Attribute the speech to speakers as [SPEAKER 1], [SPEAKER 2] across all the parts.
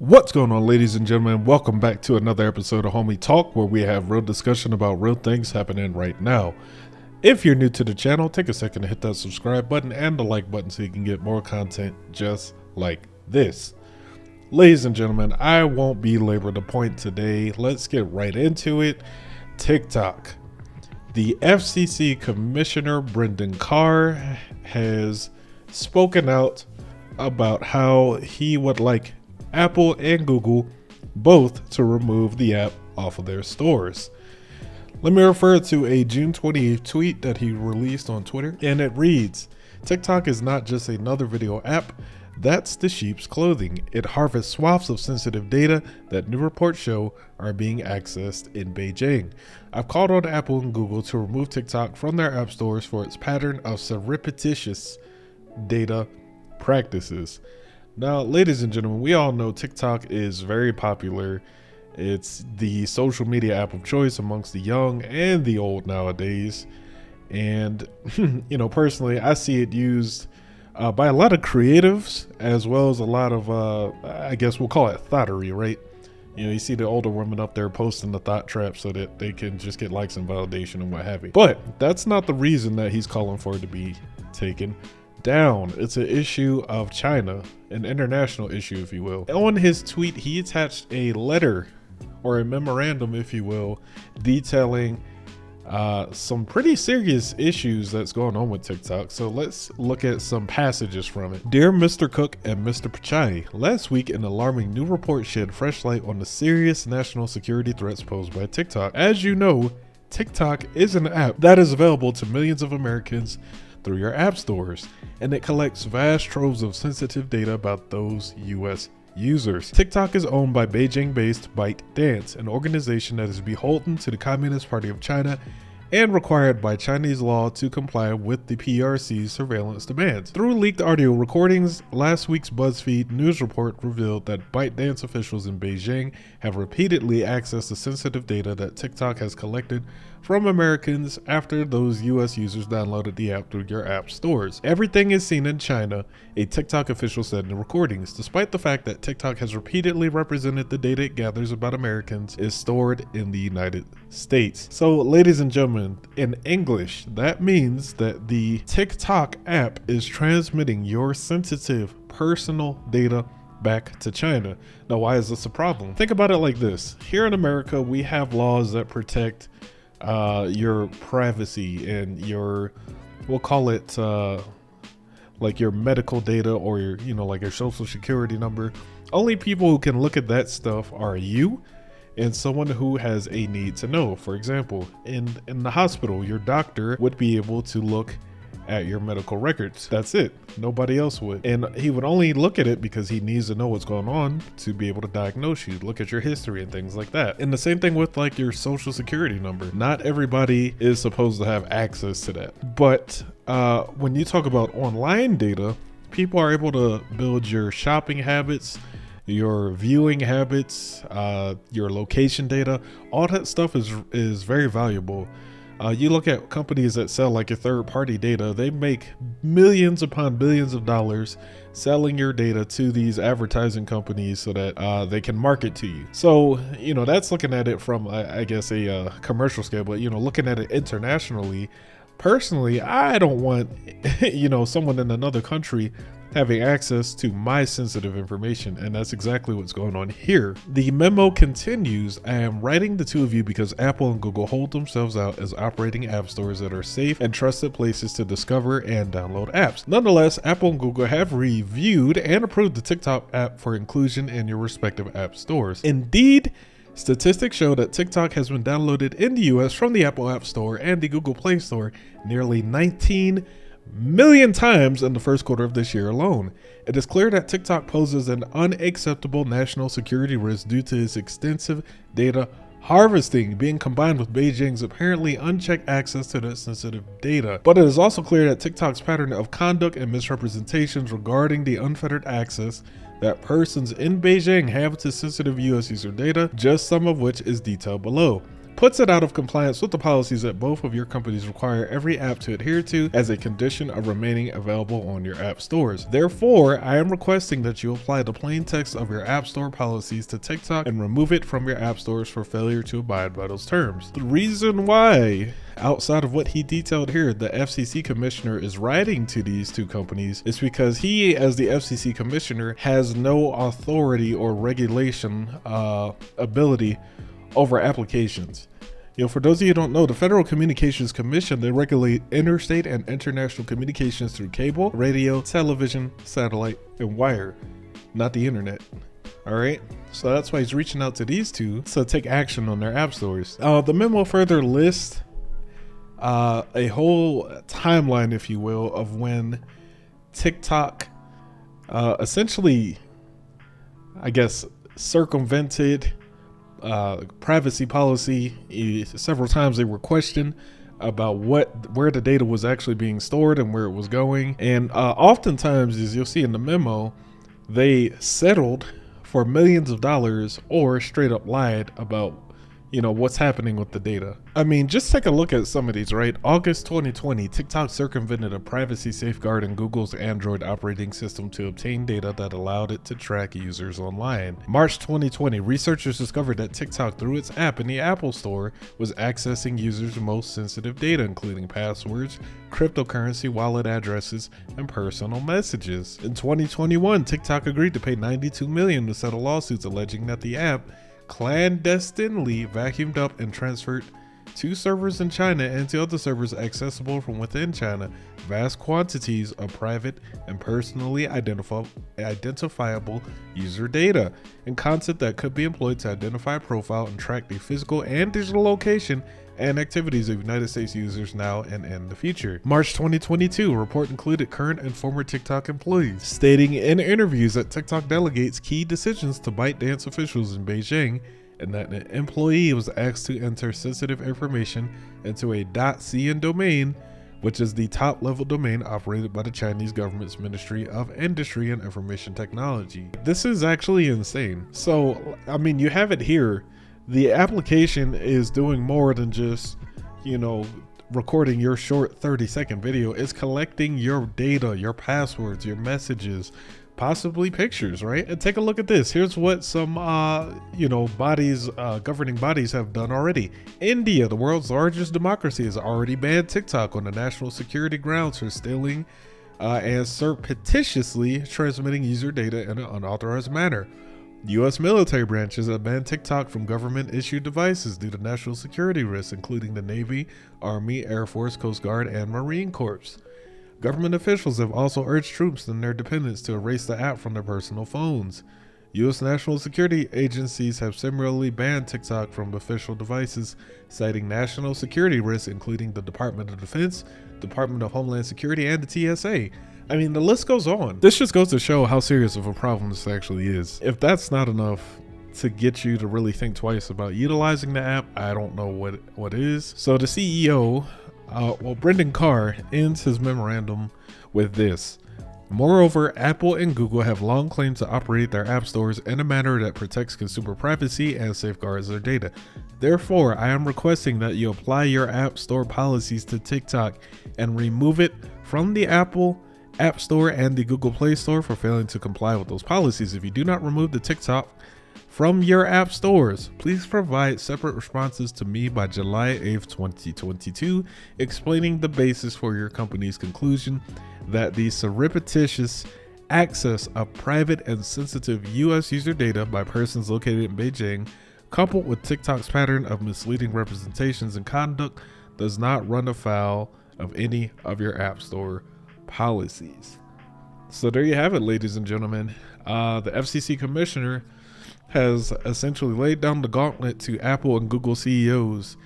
[SPEAKER 1] What's going on, ladies and gentlemen? Welcome back to another episode of Homie Talk, where we have real discussion about real things happening right now. If you're new to the channel, take a second to hit that subscribe button and the like button so you can get more content just like this. Ladies and gentlemen, I won't belabor the point today. Let's get right into it. TikTok. The FCC Commissioner Brendan Carr has spoken out about how he would like Apple and Google both to remove the app off of their stores. Let me refer to a June 28th tweet that he released on Twitter, and it reads, "TikTok is not just another video app, that's the sheep's clothing. It harvests swaths of sensitive data that new reports show are being accessed in Beijing. I've called on Apple and Google to remove TikTok from their app stores for its pattern of surreptitious data practices." Now, ladies and gentlemen, we all know TikTok is very popular. It's the social media app of choice amongst the young and the old nowadays. And, personally, I see it used by a lot of creatives as well as a lot of, I guess we'll call it thottery, right? You see the older women up there posting the thought trap so that they can just get likes and validation and what have you. But that's not the reason that he's calling for it to be taken down. It's an issue of China, an international issue, if you will. On his tweet, he attached a letter or a memorandum, if you will, detailing some pretty serious issues that's going on with TikTok. So let's look at some passages from it. "Dear Mr. Cook and Mr. Pichai, last week an alarming new report shed fresh light on the serious national security threats posed by TikTok. As you know, TikTok is an app that is available to millions of Americans through your app stores, and it collects vast troves of sensitive data about those US users. TikTok is owned by Beijing-based ByteDance, an organization that is beholden to the Communist Party of China and required by Chinese law to comply with the PRC's surveillance demands. Through leaked audio recordings, last week's BuzzFeed news report revealed that ByteDance officials in Beijing have repeatedly accessed the sensitive data that TikTok has collected from Americans after those US users downloaded the app through your app stores. Everything is seen in China," a TikTok official said in the recordings, despite the fact that TikTok has repeatedly represented the data it gathers about Americans is stored in the United States. So, ladies and gentlemen, in English, that means that the TikTok app is transmitting your sensitive personal data back to China. Now, why is this a problem? Think about it like this. Here in America, we have laws that protect your privacy and your, we'll call it like your medical data or your, like your social security number. Only people who can look at that stuff are you and someone who has a need to know. For example, in the hospital, your doctor would be able to look at your medical records. That's it. Nobody else would. And he would only look at it because he needs to know what's going on to be able to diagnose you, look at your history and things like that. And the same thing with like your social security number. Not everybody is supposed to have access to that. But when you talk about online data, people are able to build your shopping habits, your viewing habits, your location data. All that stuff is very valuable. You look at companies that sell like your third-party data, they make millions upon billions of dollars selling your data to these advertising companies so that they can market to you. So, that's looking at it from, I guess, a commercial scale, but, looking at it internationally, personally, I don't want, someone in another country having access to my sensitive information, and that's exactly what's going on here. The memo continues, "I am writing the two of you because Apple and Google hold themselves out as operating app stores that are safe and trusted places to discover and download apps. Nonetheless, Apple and Google have reviewed and approved the TikTok app for inclusion in your respective app stores. Indeed, statistics show that TikTok has been downloaded in the US from the Apple App Store and the Google Play Store nearly 19 million times in the first quarter of this year alone. It is clear that TikTok poses an unacceptable national security risk due to its extensive data harvesting being combined with Beijing's apparently unchecked access to that sensitive data. But it is also clear that TikTok's pattern of conduct and misrepresentations regarding the unfettered access that persons in Beijing have to sensitive US user data, just some of which is detailed below. puts it out of compliance with the policies that both of your companies require every app to adhere to as a condition of remaining available on your app stores. Therefore, I am requesting that you apply the plain text of your app store policies to TikTok and remove it from your app stores for failure to abide by those terms. The reason why, outside of what he detailed here, the FCC commissioner is writing to these two companies is because he, as the FCC commissioner, has no authority or regulation ability over applications. For those of you who don't know, the Federal Communications Commission, they regulate interstate and international communications through cable, radio, television, satellite, and wire, not the internet. All right, so that's why he's reaching out to these two to take action on their app stores. The memo further lists a whole timeline, if you will, of when TikTok essentially, I guess, circumvented privacy policy. Several times they were questioned about where the data was actually being stored and where it was going. And oftentimes, as you'll see in the memo, they settled for millions of dollars or straight up lied about what's happening with the data. I mean, just take a look at some of these, right? August 2020, TikTok circumvented a privacy safeguard in Google's Android operating system to obtain data that allowed it to track users online. March 2020, researchers discovered that TikTok, through its app in the Apple Store, was accessing users' most sensitive data, including passwords, cryptocurrency wallet addresses, and personal messages. In 2021, TikTok agreed to pay $92 million to settle lawsuits alleging that the app clandestinely vacuumed up and transferred to servers in China and to other servers accessible from within China vast quantities of private and personally identifiable user data and content that could be employed to identify, profile, and track the physical and digital location and activities of United States users now and in the future. March 2022, a report included current and former TikTok employees stating in interviews that TikTok delegates key decisions to ByteDance officials in Beijing, and that an employee was asked to enter sensitive information into a .cn domain, which is the top-level domain operated by the Chinese government's Ministry of Industry and Information Technology. This is actually insane. So, I mean, you have it here. The application is doing more than just, recording your short 30-second video. It's collecting your data, your passwords, your messages, possibly pictures, right? And take a look at this. Here's what some, bodies, governing bodies have done already. India, the world's largest democracy, has already banned TikTok on the national security grounds for stealing and surreptitiously transmitting user data in an unauthorized manner. U.S. military branches have banned TikTok from government-issued devices due to national security risks, including the Navy, Army, Air Force, Coast Guard, and Marine Corps. Government officials have also urged troops and their dependents to erase the app from their personal phones. U.S. national security agencies have similarly banned TikTok from official devices, citing national security risks, including the Department of Defense, Department of Homeland Security, and the TSA. I mean, the list goes on. This just goes to show how serious of a problem this actually is. If that's not enough to get you to really think twice about utilizing the app, I don't know what is. So the CEO, Brendan Carr, ends his memorandum with this. Moreover, Apple and Google have long claimed to operate their app stores in a manner that protects consumer privacy and safeguards their data. Therefore, I am requesting that you apply your app store policies to TikTok and remove it from the Apple App Store and the Google Play Store for failing to comply with those policies. If you do not remove the TikTok from your app stores, please provide separate responses to me by July 8th, 2022, explaining the basis for your company's conclusion that the surreptitious access of private and sensitive U.S. user data by persons located in Beijing, coupled with TikTok's pattern of misleading representations and conduct, does not run afoul of any of your app store policies. So there you have it, ladies and gentlemen. The FCC commissioner has essentially laid down the gauntlet to Apple and Google CEOs.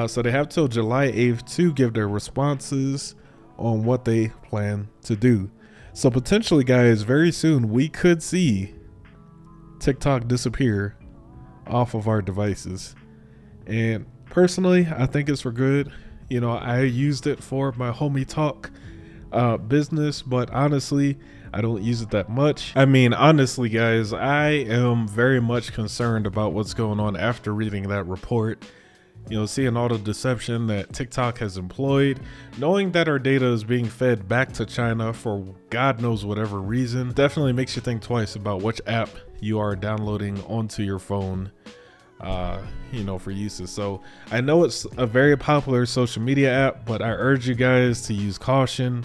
[SPEAKER 1] So they have till July 8th to give their responses on what they plan to do. So potentially, guys, very soon we could see TikTok disappear off of our devices. And personally, I think it's for good. I used it for my homie talk business, but honestly, I don't use it that much. I mean, honestly, guys, I am very much concerned about what's going on after reading that report. seeing all the deception that TikTok has employed, knowing that our data is being fed back to China for God knows whatever reason, definitely makes you think twice about which app you are downloading onto your phone, for uses. So I know it's a very popular social media app, but I urge you guys to use caution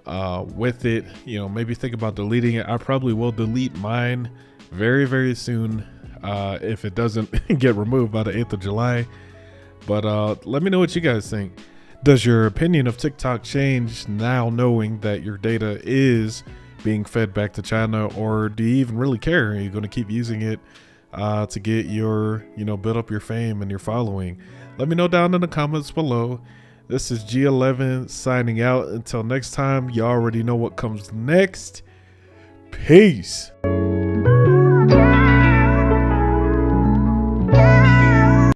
[SPEAKER 1] with it. Maybe think about deleting it. I probably will delete mine very, very soon if it doesn't get removed by the 8th of July. But let me know what you guys think. Does your opinion of TikTok change now knowing that your data is being fed back to China, or do you even really care? Are you going to keep using it to get your, build up your fame and your following? Let me know down in the comments below. This is G11 signing out. Until next time, you already know what comes next. Peace.